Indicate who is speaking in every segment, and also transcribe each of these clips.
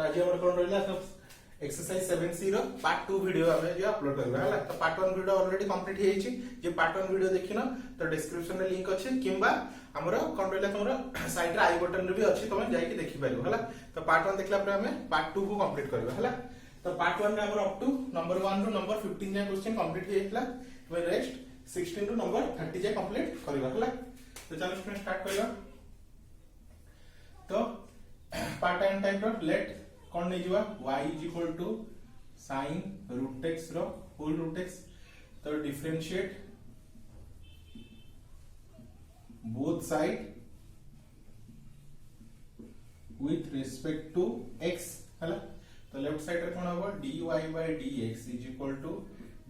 Speaker 1: आज हमर कोन रहला तो एक्सरसाइज 7C रो पार्ट 2 वीडियो हमें जे अपलोड करबा हला। तो पार्ट 1 वीडियो ऑलरेडी कंप्लीट हे छि। जे पार्ट 1 वीडियो देखिनो तो डिस्क्रिप्शन रे लिंक अछि किंबा हमरो कोन रहला तमरो साइड रे आई बटन रे भी अछि, तमे जाई के देखि पारिबो हला। तो पार्ट 1 देखला पर हमें पार्ट 2 को कंप्लीट करबा हला। तो पार्ट 1 रे हमर अप टू नंबर 1 रो नंबर 15 जे क्वेश्चन कंप्लीट हेतला, तो रेस्ट 16 टू नंबर 30 जे कंप्लीट करबा हला। तो चलो स्टूडेंट स्टार्ट करबा। तो पार्ट एंड टाइप रो लेट कोन नै जीवा y is equal to sin root x रो होल रूट x। तो differentiate both side with respect to x हला। तो लेफ्ट साइड रे कोन होबो dy by dx is equal to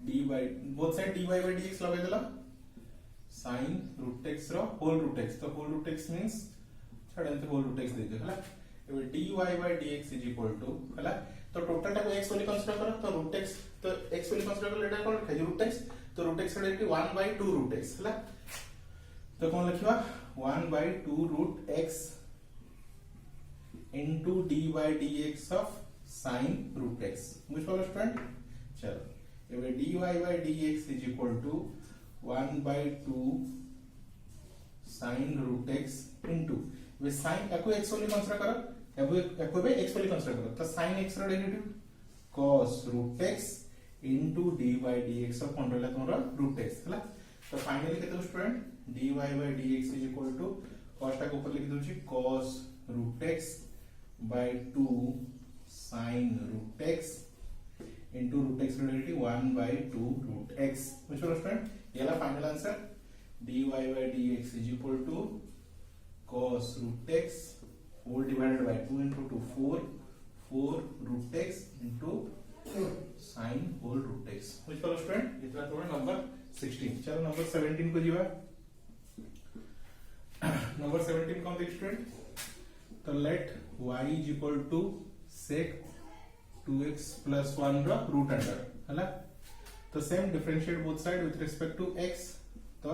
Speaker 1: d by both side dy by dx लगे देला sin root x रो whole root x। तो whole root x means छडंत whole root x दे दे हला। एबे dy by dx is equal to हला। तो टोटल टा को x वाली कंसीडर करो। तो रूट x तो x वाली कंसीडर कर लेटा कोन है रूट x। तो रूट x रे 1 by 2 रूट x हला। तो कोन लिखिबा 1 by 2 root x into d by dx of sin root x। बुझ पालो स्टूडेंट। चलो एबे dy by dx is equal to 1 by 2 sin root x into वे sin एको x वाली कंसीडर करो। एको बे x वाली कंसीडर करो। तो sin x रो derivative cos root x into d by dx of कोन रहला तमरो root x हला। तो फाइनली केते student dy by dx is equal to cos टा को ऊपर लिख दोछि cos root x by 2 sin root x into root x relative 1 by 2 root x। which was friend ये ला final answer dy by dx is equal to cos root x whole divided by 2 into 2 4 root x into sin whole root x। which was friend इतना तो number 16। चलो number 17 को जीवा। Number 17 कौन देख student. तो let y is equal to sec 2x plus 1 रो root under हला। तो same differentiate both side with respect to x। तो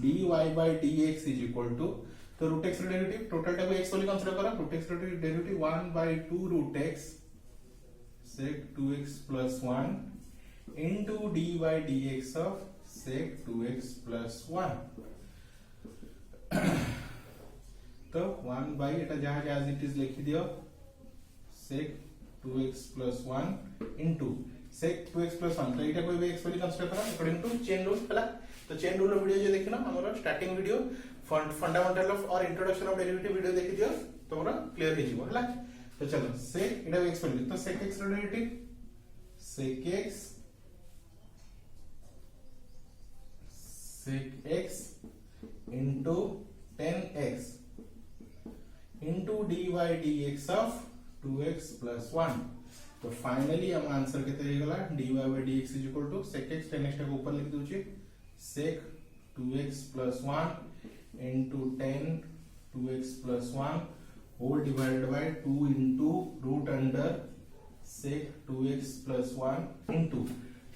Speaker 1: dy by dx is equal to तो रूट x डेरिवेटिव टोटल टा को x वाली कंसीडर करो। Root x derivative 1 by 2 root x sec 2x plus 1 into d by dx of sec 2x plus 1। तो 1 by एटा जहां as it is लिखि दियो sec 2x plus 1 into sec 2x plus 1। तो एटा कोई भी x वाली कंसीडर करा अकॉर्डिंग टू चेन रूल हला। तो चेन रूल वीडियो जे देखिना हमर स्टार्टिंग वीडियो फंडामेंटल ऑफ और इंट्रोडक्शन ऑफ डेरिवेटिव वीडियो देखि दियो तो हमरा क्लियर हे जिवो हला। तो चलो sec एटा x वाली तो sec x derivative sec x into 10x into dy dx of 2x plus 1। तो फाइनली हम आंसर केते हे गला dy by dx is equal to sec x 10x को ऊपर लिख दोछि sec 2x plus 1 into 10 2x plus 1 whole divided by 2 into root under sec 2x plus 1 into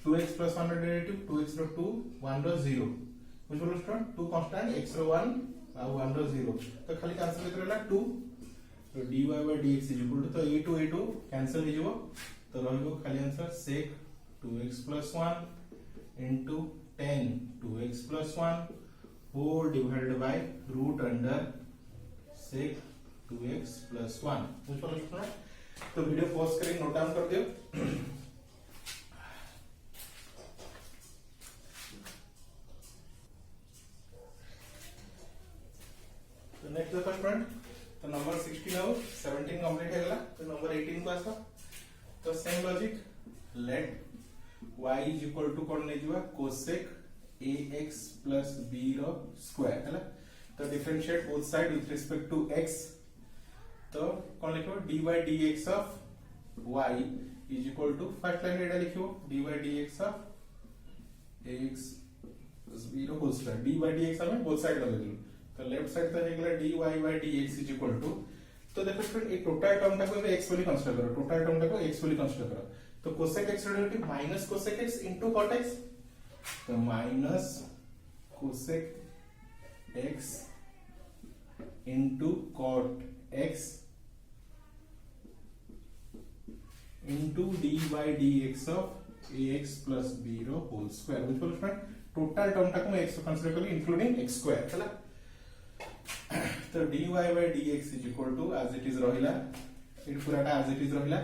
Speaker 1: 2x plus 1 derivative 2x रो 2 1 रो 0 कुछ बोलो student 2 constant x रो 1 और 1 रो 0। तो खाली answer केते रहला 2। तो dy by dx is equal to तो a2 कैंसिल हो जिवो। तो रहइबो खाली answer sec 2x plus 1 into 10 2x plus 1 whole divided by root under sec 2x plus 1। कुछ बोलो स्टूडेंट। तो वीडियो पॉज करके नोट डाउन कर दियो। तो नेक्स्ट देखो स्टूडेंट। तो नंबर 16 हो 17 कंप्लीट है गला। तो नंबर 18 को आसो। तो same logic let y is equal to कोन नै जीवा cosec ax plus b रो स्क्वायर हला। तो differentiate both side with respect to x। तो कोन लिखो dy dx of y is equal to first line एटा लिखियो dy dx of ax plus b रो होल स्क्वायर। dy dx हमें both side लगे दिलो। तो लेफ्ट साइड तो हे गला dy by dx is equal to तो देखो स्टूडेंट एक टोटल टर्म टा को x वाली कंसीडर करो। टोटल टर्म टा को x वाली कंसीडर करो। तो cosec x derivative minus cosec x into cot x। तो minus cosec x into cot x into dy dx of ax plus b रो होल स्क्वायर बुझ पड़ो फ्रेंड टोटल टर्म टाको मैं x कंसीडर करी इंक्लूडिंग x स्क्वायर हैला तो dy by dx is equal to as it is रहिला it पूराटा as it is रहिला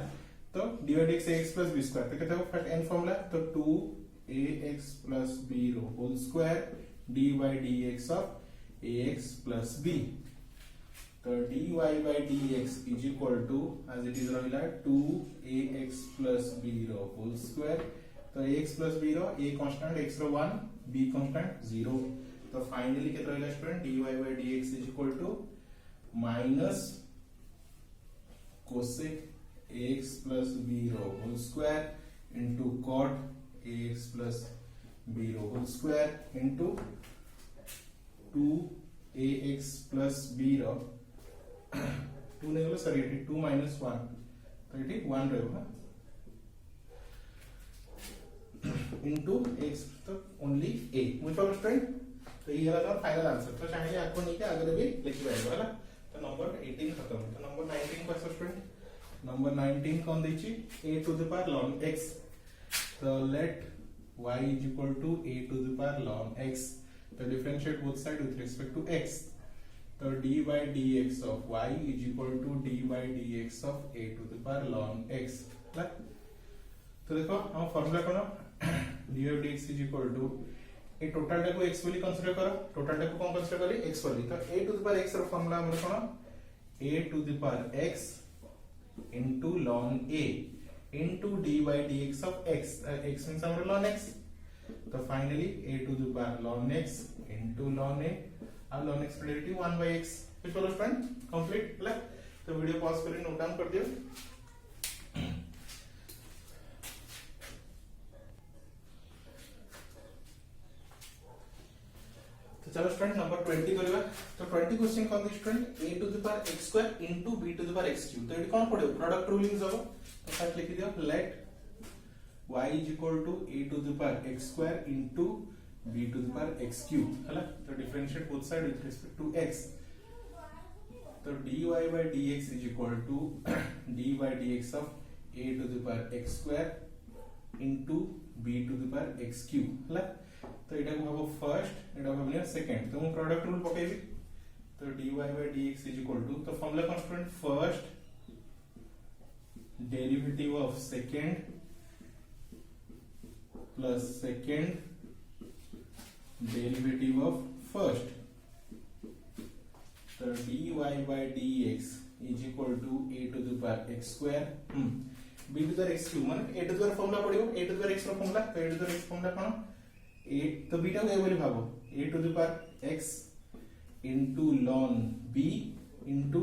Speaker 1: तो dy by dx ax plus b square तो केते हो फट n फॉर्मूला तो 2ax plus b रो whole square dy by dx of ax plus b तो dy by dx is equal to as it is रहिला 2ax plus b रो whole square तो ax plus b रो a constant x रो 1 b constant 0 तो finally केते रहिला student dy by dx is equal to minus cosec ax plus b रो whole square into cot ax plus b रो whole square into 2ax plus b रो 2 नहीं होगा sorry 2 minus 1 तो ये 1 रहेगा into x तो only a मुझे पता स्टूडेंट तो ये वाला फाइनल आंसर तो चाहिए आपको नहीं क्या अगर भी लिख पाएगा है ना तो नंबर 18 खत्म तो नंबर 19 को स्टूडेंट नंबर 19 कौन दीची a to the power ln x तो let y is equal to a to the power ln x तो differentiate both side with respect to x तो dy dx of y is equal to dy dx of a to the power ln x तो देखो हम formula करो dy dx is equal to A total टा को x वाली consider करो total टा को कौन कंसीडर करी x वाली तो a to the power x रो फार्मूला हमर कोन a to the power x into ln a into dy dx of x x means हमर ln x तो finally a to the power ln x into ln a अब ln x derivative 1 by x तो चलो friend complete ले तो video pause करी note down कर दियो तो चलो स्टूडेंट नंबर 20 करबा तो 20 क्वेश्चन कौन दी student a to the power x square into b to the power x cube तो एडी कोन पड़ियो प्रोडक्ट रूलिंग जब तो फर्स्ट लिख दियो late y is equal to a to the power x square into b to the power x cube हैला तो differentiate both side with respect to x तो dy by dx is equal to dy dx of a to the power x square into b to the power x cube हैला तो एटा को भाबो first एटा भाबो second तो हम product rule पकेबी तो dy by dx is equal to तो formula constant first derivative of second plus second derivative of first तो dy by dx is equal to a to the power x square b to the power x cube माने a to the power formula पड़ियो a to the power x रो formula तो a to the power x formula कोन a तो बीटा को ए बोली भाबो a to the power x into ln b into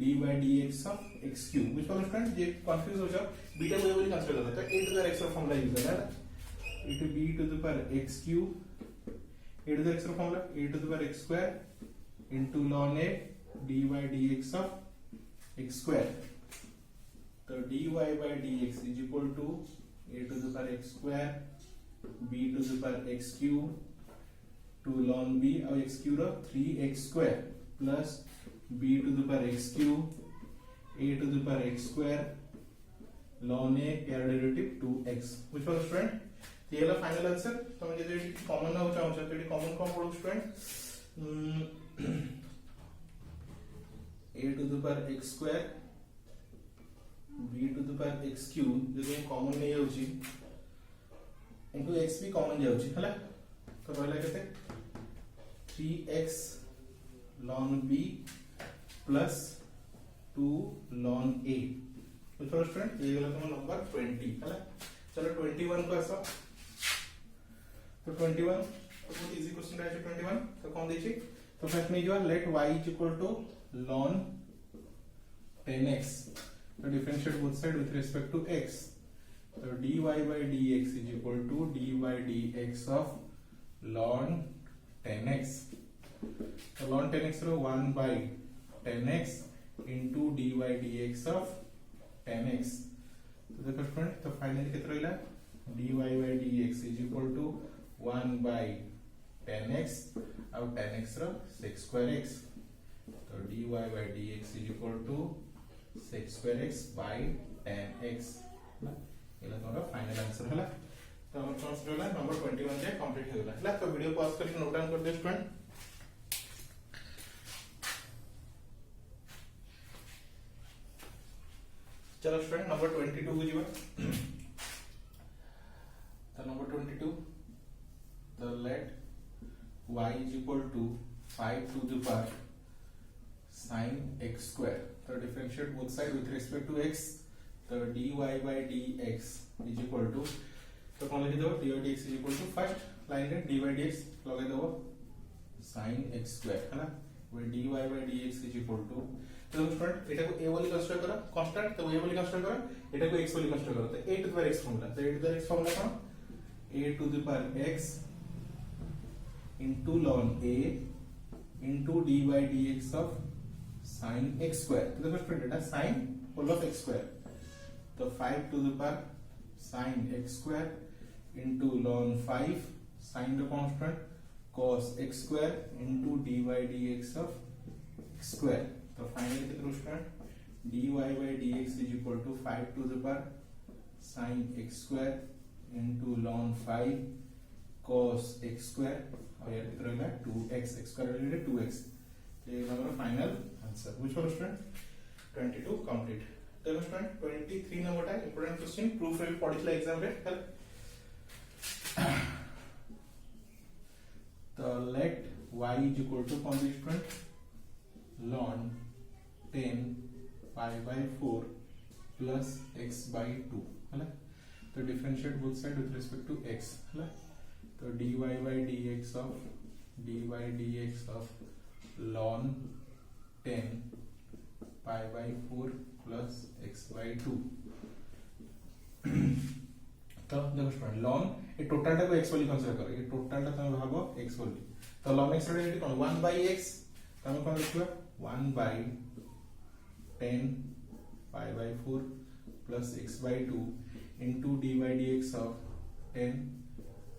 Speaker 1: d by dx of x cube which for student J confuse हो जाओ बीटा को ए बोली कंसीडर करता है तो a to the power x रो फॉर्मूला यूज करना है a to b to the power x cube a to the x रो formula a to the power x square into ln a dy dx of x square तो dy by dx is equal to a to the power x square b to the power x cube to ln b और x cube of 3x square plus b to the power x cube a to the power x square ln a pair derivative 2x which was student ये वाला final answer तो मैं जे common ना हो चाहूं तो ये कॉमन कौन पढ़ो student a to the power x square b to the power x cube J common नहीं होची into x भी कॉमन जाउची हला तो रहला केते 3x ln b plus 2 ln a तो फर्स्ट स्टूडेंट ये वाला तुम्हारा नंबर 20 हला चलो 21 को आसो तो 21 बहुत इजी क्वेश्चन रहा है 21 तो कौन देची तो फर्स्ट में जो let y is equal to ln 10x तो differentiate both side with respect to x तो dy by dx is equal to dy dx of ln 10x तो ln 10x रो 1 by 10x into dy dx of 10x तो देखो student तो finally कितना रहला dy by dx is equal to 1 by 10x और 10x रो sec square x तो dy by dx is equal to sec square x by 10x ना एला तोरा फाइनल आंसर हला तो हमर आंसर हला नंबर 21 जे कंप्लीट हो गला तो वीडियो पॉज करके नोट डाउन कर दे स्टूडेंट चलो स्टूडेंट नंबर 22 को जीवा तो number 22 the let y is equal to 5 to the power sin x square so differentiate both side with respect to x the dy by dx is equal to तो कौन लिख दो dy dx is equal to first line रे dy by dx लगा दो sin x square है ना वो dy by dx is equal to तो स्टूडेंट एटा को a वाली कंसीडर करो कांस्टेंट तो a वाली कंसीडर करो एटा को x वाली कंसीडर करो तो a to the power x formula तो a to the power x formula कौन a to the power x into ln a into dy dx of sin x square तो देखो student Etah sin whole of x square तो 5 to the power sin x square into ln 5 sin the constant cos x square into dy dx of x square तो finally कितना student dy by dx is equal to 5 to the power sin x square into ln 5 cos x square और ये कितना रहेगा 2x x square related 2x तो ये हमारा final answer which one student 22 complete तो स्टूडेंट 23 नंबर टा important question proof रे पढ़िला एग्जाम रे तो let y is equal to कौन student ln 10 pi by 4 plus x by 2 है ना तो differentiate both side with respect to x है ना तो dy by dx of ln 10 pi by 4 plus x by 2 तो देखो स्टूडेंट ln ये टोटल टा को x वाली कंसीडर करो ये टोटल टा तुम भागो x वाली तो ln x रे कौन 1 by x तुम कौन लिखबा 1 by 10 pi by 4 plus x by 2 into dy dx of 10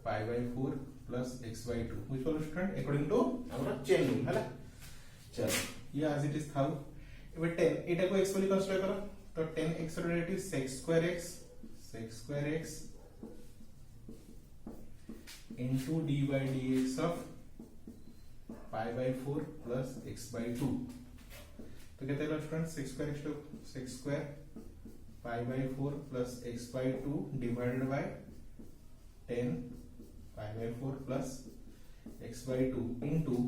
Speaker 1: pi by 4 plus x by 2 which will student according to our chain rule है ना चलो ये as it is था अब 10 एटा को x वाली कंसीडर करो तो 10x relative sec square x into dy dx of pi by 4 plus x by 2 तो कहते हैं student 6 square pi by 4 plus x by 2 divided by 10 pi by 4 plus x by 2 into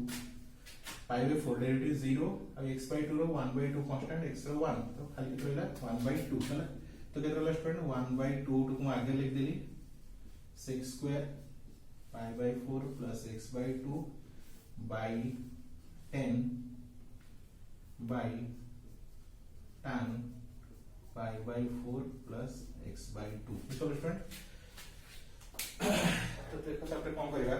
Speaker 1: pi by 4 derivative 0 अब x by 2 रो 1 by 2 constant x रो 1 तो खाली कितना रहला 1 by 2 है ना तो कहते हैं स्टूडेंट 1 by 2 को मैं आगे लिख देली 6 square pi by 4 plus x by 2 by 10 by tan pi by 4 plus x by 2 तो स्टूडेंट तो देखो सबसे कौन करेगा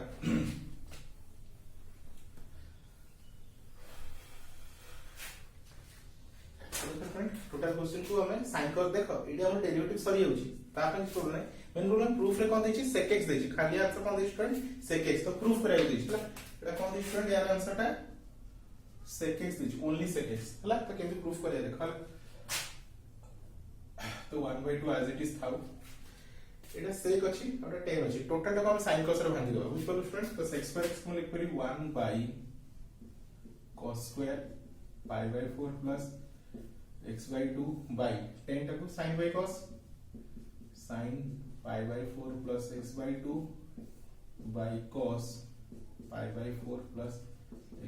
Speaker 1: टोटल क्वेश्चन को हमें साइन कर देखो एडी हमर डेरिवेटिव सरी होची ता पे छोड़ नै मेन प्रॉब्लम प्रूफ रे कोन देछि sec x देछि खाली आंसर कोन देछि स्टूडेंट sec x तो प्रूफ करे देछि एटा कोन देछि स्टूडेंट यार आंसर ता sec x देछि ओनली sec x हला तो केमि प्रूफ करे देखो तो 1 by 2 as it is था एटा sec अछि और 10 अछि टोटल टा हम sin cos रे भांगी देबा बुझ पलो स्टूडेंट तो sec square x को लिख परी 1 by cos square pi by 4 plus x by 2 by 10 टा को sin by cos sin pi by 4 plus x by 2 by cos pi by 4 plus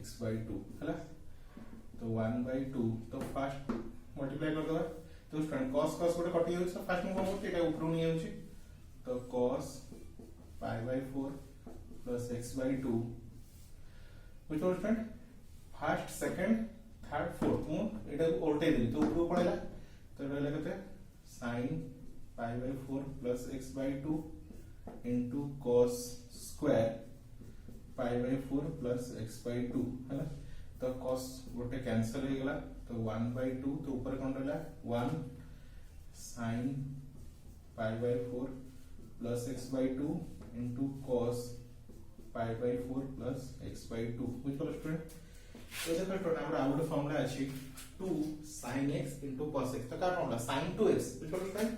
Speaker 1: x by 2 हला तो 1 by 2 तो फर्स्ट मल्टीप्लाई कर दबा तो स्टूडेंट cos cos गोटे कटि जाउछ फर्स्ट में कोन एटा ऊपर नि जाउछ तो cos pi by 4 plus x by 2 which was student first second third fourth मु एटा को उल्टे देली तो ऊपर पड़ेला तो रहला कते sin pi by 4 plus x by 2 into cos square pi by 4 plus x by 2 हैला तो cos गोटे कैंसिल हो गेला तो 1 by 2 तो ऊपर कोन रहला 1 sin pi by 4 plus x by 2 into cos pi by 4 plus x by 2 which was student तो देखो स्टूडेंट हमरा आउट फॉर्मूला अछि 2 sin x into cos x तो का फॉर्मूला sin 2x बुझलो स्टूडेंट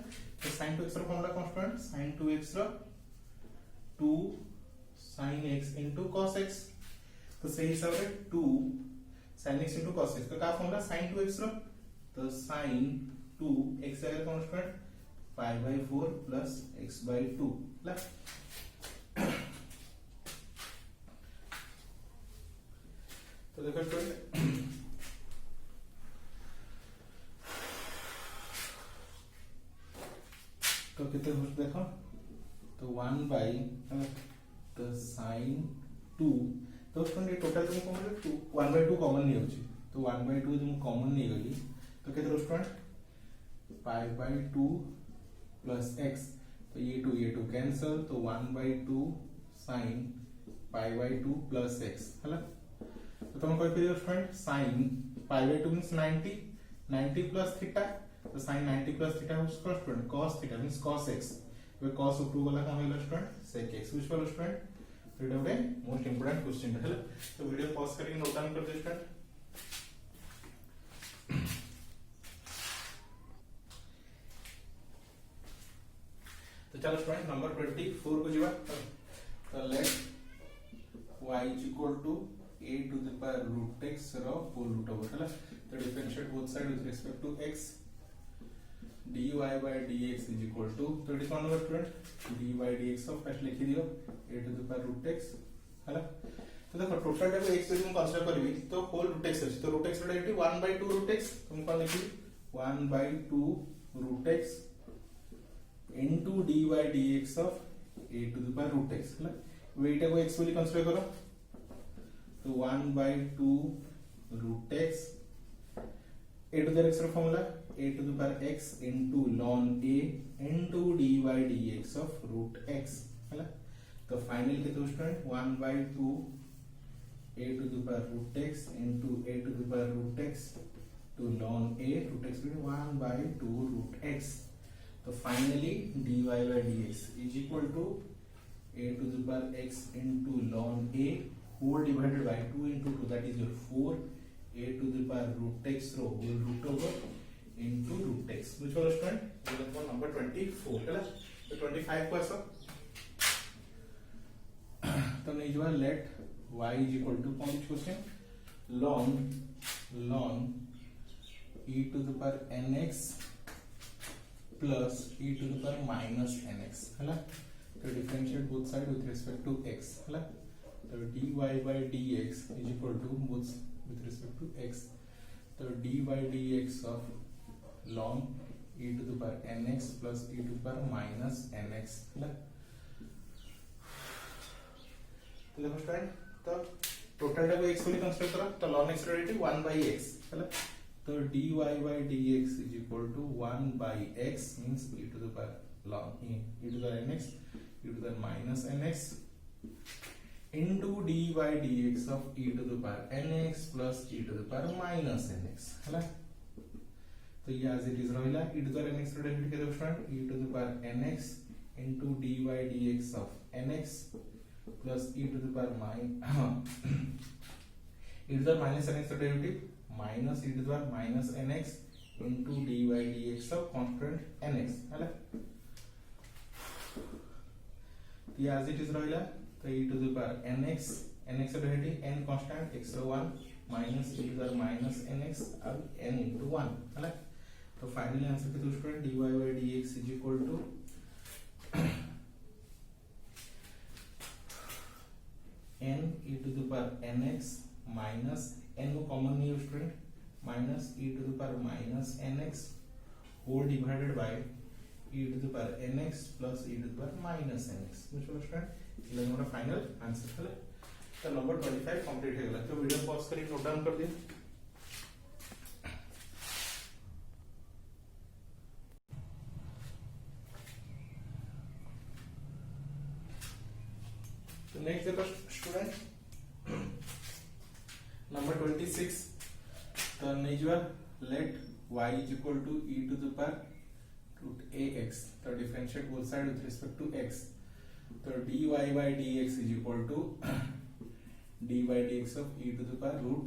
Speaker 1: तो sin 2x रो फॉर्मूला कौन student sin 2x रो 2 sin x into cos x तो सही हिसाब रे 2 sin x into cos x तो का फॉर्मूला sin 2x रो तो sin 2 x जगह कौन student pi by 4 plus x by 2 ला तो देखो स्टूडेंट तो कितने हो देखो तो 1 by तो sin 2 तो स्टूडेंट टोटल तुम कौन 2 1 by 2 कॉमन नहीं होची तो 1 by 2 तुम कॉमन नहीं गली तो कितने हो student pi by 2 plus x तो ये 2 कैंसिल तो 1 by 2 sin pi by 2 plus x है तो तुम कोई फिर student sin pi by 2 means 90 plus theta तो sin 90 plus theta is student cos theta means cos x तो cos of 2 वाला कौन है स्टूडेंट sec x which वाला स्टूडेंट तो इट है मोस्ट इंपोर्टेंट क्वेश्चन है तो वीडियो पॉज करके नोट डाउन कर दो स्टूडेंट तो चलो स्टूडेंट नंबर 24 को जीवा तो let y is equal to a to the power root x रो whole root over है तो differentiate both side with respect to x dy by dx is equal to तो इट कौन होगा student dy by dx of first लिख दियो a to the power root x है तो देखो टोटल टाइप x पे तुम कंसीडर करबी तो whole root x अछि तो root x रो डायरेक्टली 1 by 2 root x तुम कौन लिखी 1 by 2 root x into dy by dx of a to the power root x है वेटा को x वाली कंसीडर करो तो 1 by 2 root x a to the x रो formula a to the power x into ln a into dy by dx of root x है तो final कितना हो student 1 by 2 a to the power root x into a to the power root x to ln a root x means 1 by 2 root x तो finally dy by dx is equal to a to the power x into ln a whole divided by 2 into 2 that is your 4 a to the power root x रो whole root over into root x which was student ये लगभग number 24 है तो 25 को ऐसा तो नहीं जो let y is equal to कौन सी question ln e to the power nx plus e to the power minus nx है ना तो differentiate both side with respect to x है ना तो dy by dx is equal to both with respect to x तो dy by dx of ln e to the power nx plus e to the power minus nx है ना तो देखो student तो total type x को consider करो तो ln x relative 1 by x है ना तो dy by dx is equal to 1 by x means e to the power ln e to the power nx e to the minus nx into d by dx of e to the power nx plus e to the power minus nx है ना तो ये as it is रहिला e to the power nx रो derivative के student e to the power nx into d by dx of nx plus e to the power e to the minus nx रो derivative minus e to the power minus nx into d by dx of constant nx है ना ये as it is रहिला तो e to the power nx nx रो derivative n constant x रो 1 minus e to the minus nx अब n into 1 है ना तो फाइनली आंसर कितना student dy by dx is equal to n e to the power nx minus n को common नहीं है student minus e to the power minus nx whole divided by e to the power nx plus e to the power minus nx which was student ये हमारा final answer है तो number 25 complete हो गया तो video pause करके note down कर दिया तो नेक्स्ट देखो स्टूडेंट नंबर 26 तो नेजुअल late y is equal to e to the power root ax तो differentiate both side with respect to x तो dy by dx is equal to d by dx of e to the power root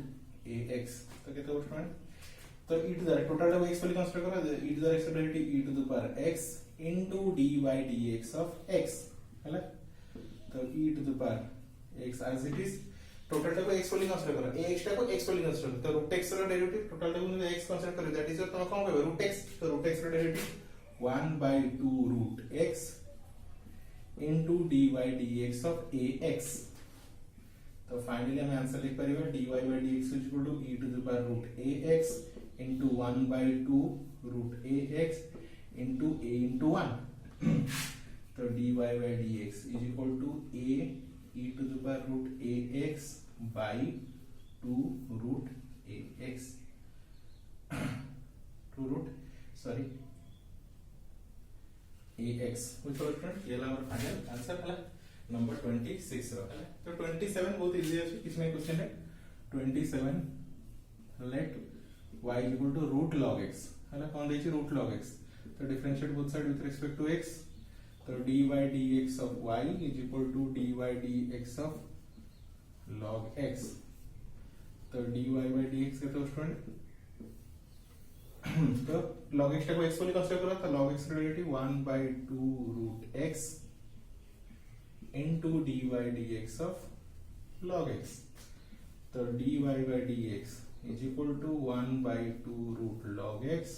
Speaker 1: ax तो केते हो student तो e to the total time x वाली consider करो e to the x derivative e to the power x into dy dx of x हैला तो e to the power x as it is total time x वाली consider करो ax टा को x वाली consider करो तो रूट x रो डेरिवेटिव टोटल टाइम में x कंसीडर करो दैट इज तो कौन कहबे रूट x तो रूट x रो derivative 1/2 root x into dy dx of ax तो फाइनली हम आंसर लिख परिबा dy by dx is equal to e to the power root ax into 1/2 root ax into a into 1 तो dy by dx is equal to a e to the power root ax by 2 root ax ax which was ये ला और final answer हला number 26 रो हला तो 27 बहुत easy है किसमें question है 27 late y equal to root log x हला कौन देछि root log x तो differentiate both side with respect to x तो dy dx of y is equal to dy dx of log x तो dy by dx के तो student तो log x को x वाली कंसीडर करो तो log x relative 1/2 root x into dy dx of log x तो dy by dx is equal to 1/2 root log x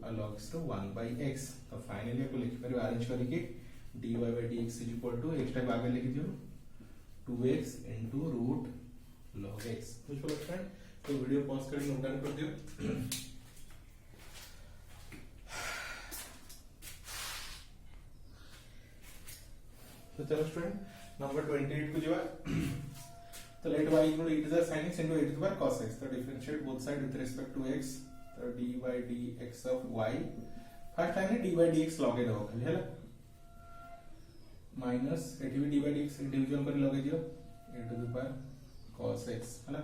Speaker 1: और log x तो 1/x तो फाइनली आपको लिख कर अरेंज करके dy by dx is equal to x type आगे लिख दियो 2x into root log x कुछ बोलो फ्रेंड तो वीडियो पॉज करके नोट डाउन कर दियो तो चलो स्टूडेंट नंबर 28 को जीवा तो let y equal to e to the sin x into a to the power cos x तो differentiate both side with respect to x तो dy dx of y first time dy dx लगे दो खाली हैला minus एटी भी dy dx division कर लगे दियो a to the power cos x हैला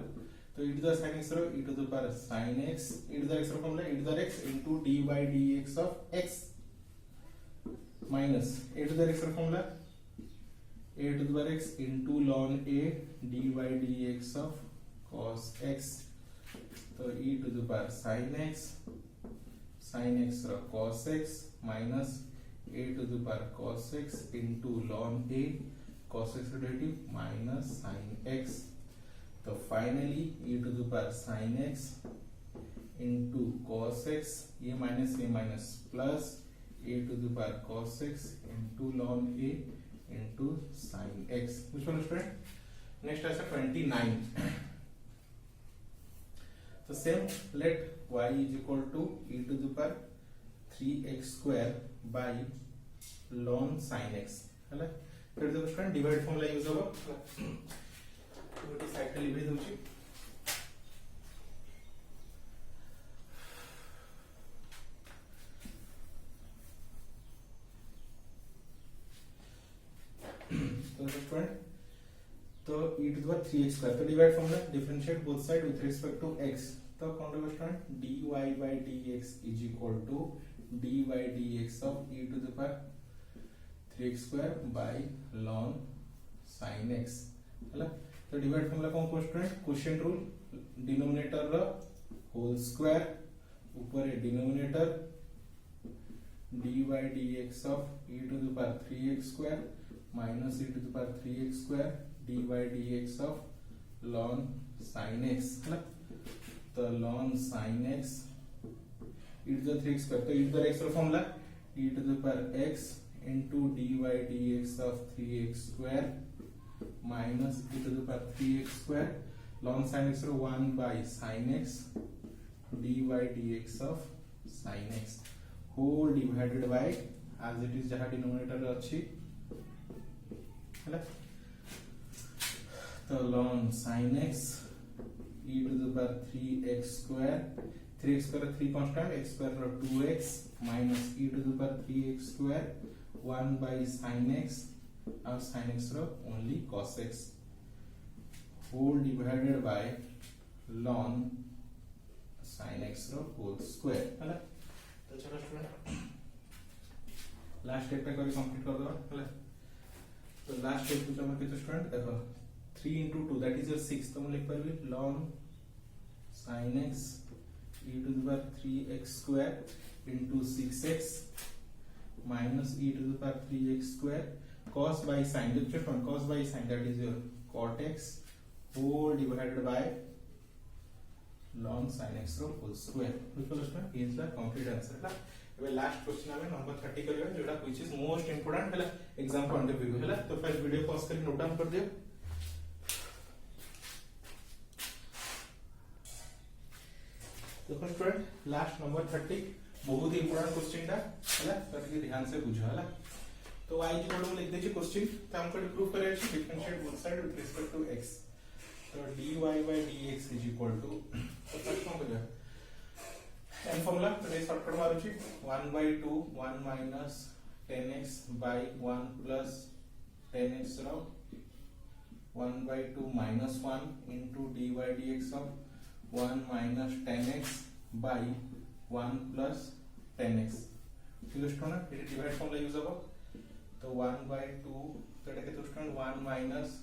Speaker 1: तो e to the sin x रो e to the power sin x e to the x रो फॉर्मूला e to the x into dy dx of x minus a to the x रो formula a to the power x into ln a dy dx of cos x तो e to the power sin x रो cos x minus a to the power cos x into ln a cos x derivative minus sin x तो finally e to the power sin x into cos x ये minus plus a to the power cos x into ln a into sin x which one student next is 29 so same let y is equal to e to the power 3x square by ln sin x हैला फिर देखो student divide formula use होगा तो ये side पे लिख दउची तो e to the power 3x square तो divide formula differentiate both side with respect to x तो कौन होगा student dy by dx is equal to dy dx of e to the power 3x square by ln sin x हैला तो divide formula कौन को student quotient rule denominator रो whole square ऊपर है denominator dy dx of e to the power 3x square minus e to the power 3x square dy dx of ln sin x है ना तो ln sin x e to the 3x square तो e to the x का formula e to the power x into dy dx of 3x square minus e to the power 3x square ln sin x 1 by sin x dy dx of sin x whole divided by as it is जहाँ denominator अच्छी है ना तो ln sin x e to the power 3x square 3x square 3 constant x square row 2x minus e to the power 3x square 1 by sin x और sin x row only cos x whole divided by ln sin x रो whole square है ना तो चलो student last step पे करी complete कर दो है तो लास्ट स्टेप को हम कितना स्टूडेंट देखो 3 into 2 that is your 6 तो हम लिख पाएंगे ln sin x e to the power 3x square into 6x minus e to the power 3x square cos by sin, cos by sin, that is your cot x whole divided by ln sin x रो whole square. is the complete answer है. ଏବେ last question हमें number 30 करियो जोटा which is most important है exam point of view है. तो first video pause करके नोट डाउन कर दियो. तो स्टूडेंट लास्ट नंबर 30 बहुत ही इंपोर्टेंट क्वेश्चन दा है, तो ଟିକେ ध्यान से बुझो है. तो y इक्वल टू लिख देछि क्वेश्चन, तो हमको प्रूव करे अछि differentiate both side with respect to x. तो dy by dx is equal to, तो फर्स्ट कौन करियो n फॉर्मूला. तो ये शॉर्टकट मारू छी 1 by 2 1 minus 10x by 1 plus 10x रो 1 by 2 minus 1 into dy dx of 1 minus 10x by 1 plus 10x. Clear ना, ये डिवाइड फॉर्मूला यूज हो. तो 1 by 2 तो এটা के student 1 minus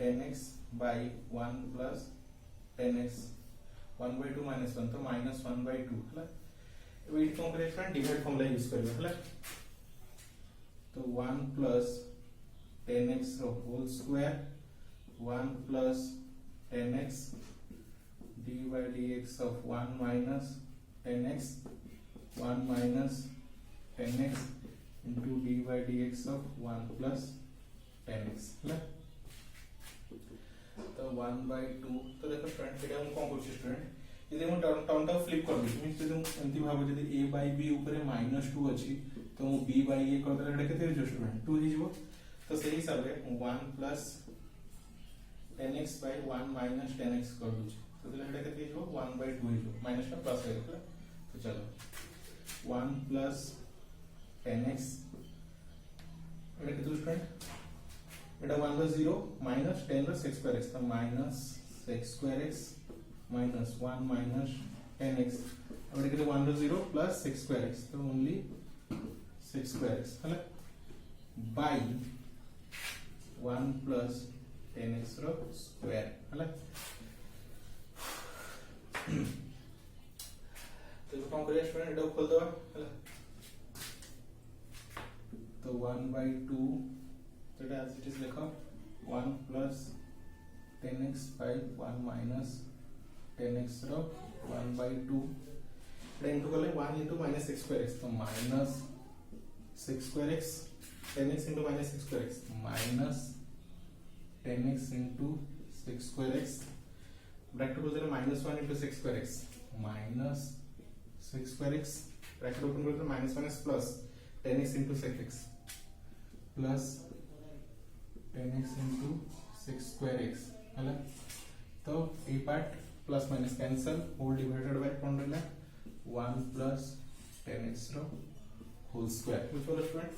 Speaker 1: 10x by 1 plus 10x 1 by 2 minus 1 तो minus 1 by 2 है. वेट कौन करे फ्रेंड, डिवाइड फॉर्मूला यूज करियो है. तो 1 plus 10x row whole square 1 plus 10x dy dx of 1 minus 10x 1 minus 10x into dy dx of 1 plus 10x है. तो 1 by 2 तो देखो स्टूडेंट एटा हम कोन करछि स्टूडेंट, यदि हम टर्म टा फ्लिप कर दी मींस यदि हम एंती भाबो यदि a by b ऊपर -2 अछि तो हम b by a कर देला एटा केते हो स्टूडेंट 2 ही जीवो. तो सही हिसाब रे 1 plus 10x by 1 minus 10x कर दू तो देला एटा केते जीवो 1 by 2 ही जीवो, माइनस का प्लस है. तो चलो 1 plus 10x एटा केते student, Etah 1 by 0 minus 10 by 6 square x, तो minus 6 square x minus 1 minus 10x. अब एटा केते 1 by 0 plus 6 square x, तो only 6 square x है by 1 plus 10x रो स्क्वायर है. तो कौन करिया स्टूडेंट, एटा खोल दो है. तो 1 by 2 तो as it is लिखो 1 plus 10x by 1 minus 10x रो 1 by 2 into कले 1 into minus 6 square x, तो minus 6 square x 10x into minus 6 square x minus 10x into 6 square x bracket को जरा -1 into 6 square x minus 6 square x bracket open कर तो minus plus 10x into 6x plus 10x into 6 square x है. तो A part plus minus cancel whole divided by कौन रहला 1 plus 10x रो whole square. कुछ और स्टूडेंट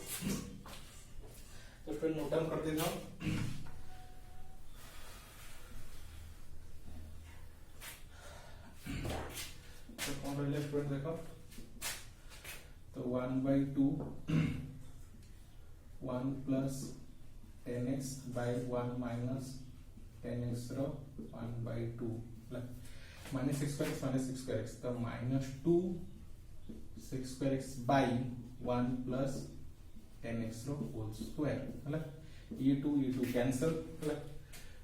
Speaker 1: तो फिर नोट डाउन कर देना. तो कौन रहला स्टूडेंट देखो, तो 1 by 2 1 plus 10x by 1 minus 10x रो 1 by 2 minus 6 square x minus 6 square x, तो minus 2 6 square x by 1 plus 10x row whole square है. ये 2 कैंसल है.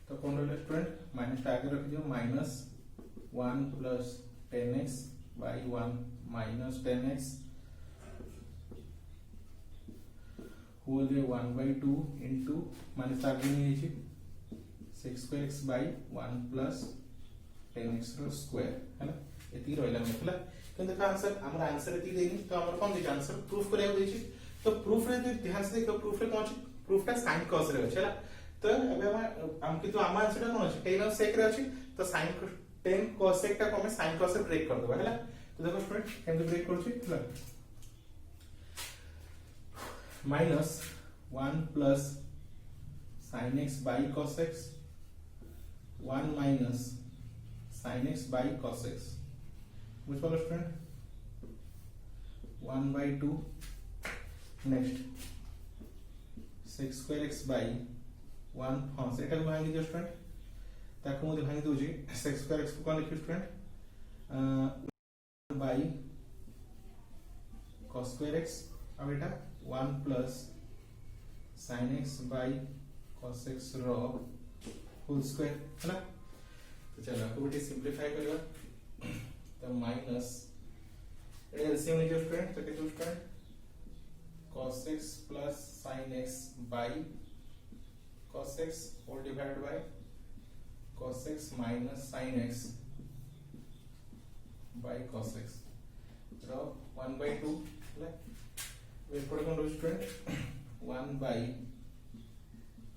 Speaker 1: तो कौन रहला स्टूडेंट, माइनस आगे रख दियो minus 1 plus 10x by 1 minus 10x whole रे 1 by 2 into माइनस आगे नहीं है 6 square x by 1 plus 10x रो स्क्वायर है ना. एती रहला मतलब तो देखा आंसर हमरा आंसर एती देनी. तो हमरा कोन दे आंसर प्रूफ करे देछि. तो प्रूफ रे ध्यान से देखो, प्रूफ रे कोन अछि, प्रूफ टा sin cos रे अछि. तो अबे हम कि तो आम आंसर कोन अछि 10 और sec रे अछि. तो sin 10 cos sec टा को हम sin cos से ब्रेक कर देबा हैला. तो देखो स्टूडेंट केम ब्रेक करछि minus 1 plus sin x by cos x 1 minus sin x by cos x. Which one student, 1 by 2 next 6 square x by 1 हाँ सेटा को भांगी दियो स्टूडेंट ताको मु भांगी दोजी 6 square x को कोन लिखि student by cos square x अब एटा 1 plus sin x by cos x रो होल स्क्वायर है ना। तो चलो आपको बेटे सिंपलीफाई करबा तो माइनस एलसीएम ले स्टूडेंट तो केतो student cos x plus sin x by cos x all divided by cos x minus sin x by cos x रो 1 by 2 ले एपड़ कोन student 1 by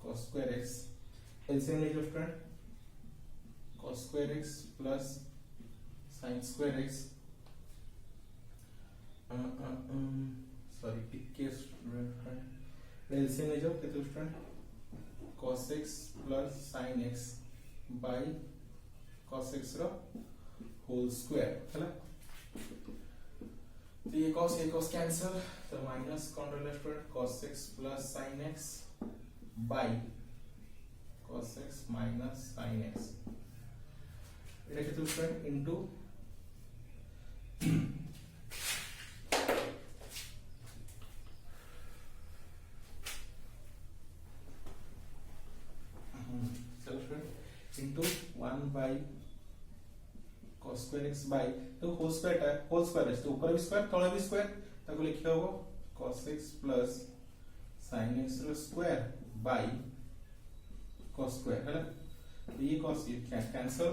Speaker 1: cos square x LCM ले student cos square x plus sin square x sorry टिके student LCM ले जाओ कितना student cos x plus sin x by cos x रो होल स्क्वायर है ना। तो ये cos कैंसिल तो माइनस कौन रहा student cos x plus sin x by cos x minus sin x এটা কিতো student into into 1 by cos square x by तो होल स्क्वायर है तो ऊपर भी स्क्वायर तले भी स्क्वायर ताको लिखिया हो cos x plus sin x रो स्क्वायर by cos स्क्वायर है ना। तो ये cos ये कैंसिल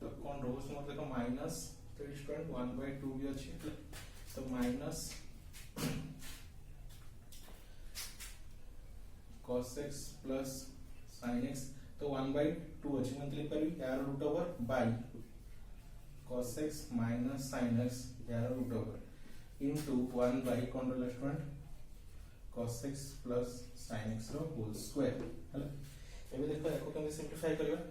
Speaker 1: तो कौन रोज मत देखो माइनस तो स्टूडेंट 1 by 2 भी अच्छी तो minus cos x plus sin x तो 1 by 2 अच्छी मतलब लिख पारी यार root over by cos x minus sin x यार रूट ओवर इनटू 1 by कौन रहा student cos x plus sin x रो होल स्क्वायर है ना। एबे देखो एको केमि सिंप्लीफाई करियो है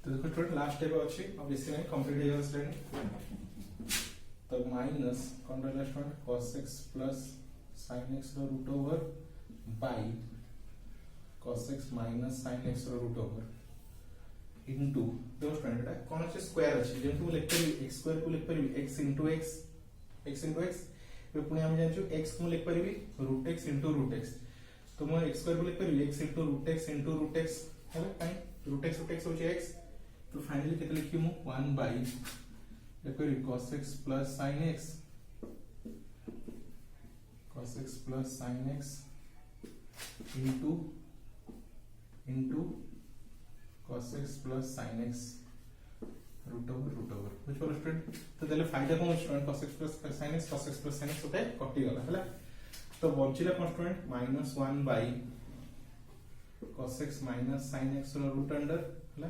Speaker 1: तो देखो स्टूडेंट लास्ट स्टेप अच्छी अब इसी में कंप्लीट हो जाएगा तो माइनस कौन रहा student cos x plus sin x रो root over by cos x minus sin x रो रूट ओवर इनटू देखो स्टूडेंट एटा कोन अछि स्क्वायर अछि जेंतु लिख परिबी x स्क्वायर को लिख परिबी x into x पे पुणी हम जानछु x को लिख परिबी root x into root x तो मैं x स्क्वायर को लिख परिबी x into root x है काई root x होछि x तो फाइनली केते लिखि मु 1 by लिख परिबी cos x plus sin x into cos x plus sin x root over which for student तो देले फायदा कोन student cos x plus sin x होता है कटि गला हला तो बंचिला कोन student -1 by cos x minus sin x रो रूट अंडर हला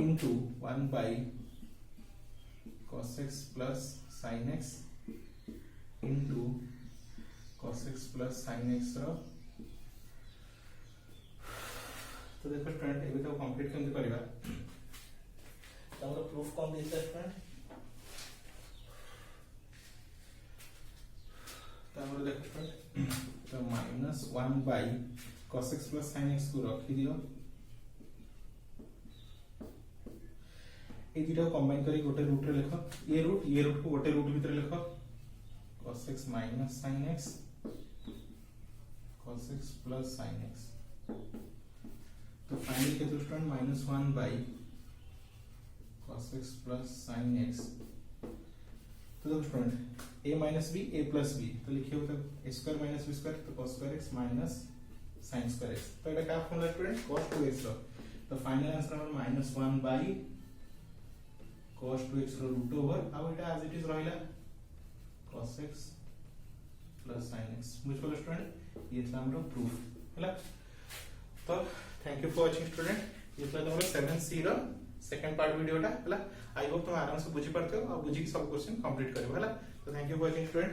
Speaker 1: into 1 by cos x plus sin x into cos x plus sin x रो तो देखो स्टूडेंट एबे तो कंप्लीट केमति करबा तो हमर प्रूफ कोन देता स्टूडेंट तो हमर देखो स्टूडेंट तो -1 by cos x plus sin x को रखि दियो ए दिटा कंबाइन करी गोटे रूट रे लिखो ये रूट को गोटे रूट भीतर लिखो cos x minus sin x cos x plus sin x तो फाइनली कितना student -1 by cos x plus sin x तो देखो student a minus b a plus b तो लिखिए तो a square minus b square तो cos square x minus sin square x तो এটা क्या फॉर्मूला स्टूडेंट cos 2x रो तो फाइनल आंसर हमर -1 by cos 2x रो रूट ओवर अब এটা as it is रहिला cos x plus sin x मुझको स्टूडेंट ये था हमरा प्रूफ हला। तो thank you for watching student ये था हमर 7C रो सेकंड पार्ट वीडियोटा हला। आई होप तुम आराम से बुझी पड़ते हो और बुझी के सब क्वेश्चन कंप्लीट करियो हला। तो thank you for watching student.